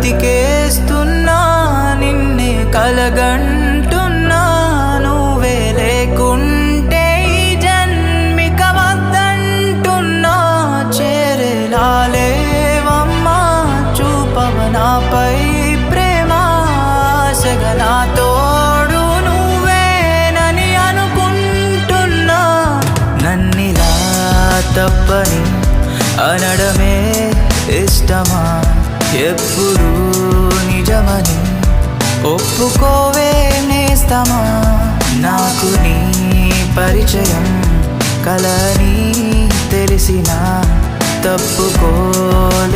బ్రతికేస్తున్నా నిన్నే కలగంటున్నా నువ్వే లేకుంటే ఈ జన్మిక వద్దంటున్నా చేరేలాలేవమ్మా చూపవ నాపై ప్రేమ ఆశగా నా తోడు నువ్వేనని అనుకుంటున్నా నన్నిలా తప్పని అనడమే ఇష్టమా ఎప్పుడు నిజమని ఒప్పుకోవే నేస్తమా నాకు నీ పరిచయం కలని తెలిసినా తప్పుకోలేదుగా